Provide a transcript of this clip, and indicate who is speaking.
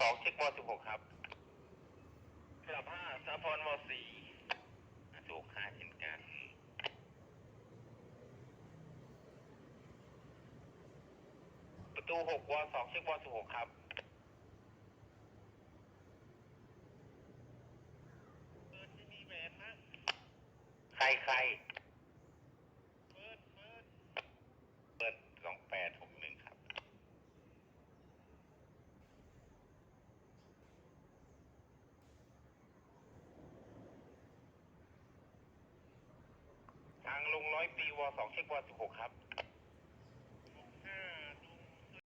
Speaker 1: 2เช็คว16ครับกลับ5สาพรว4ถูก5เช่นกันประตู6ว2เช็คว16ครับเปิดไม่มีแหวนนะใครเปิด2861ครับทางลง100 ปีว2เช็คว16ครับ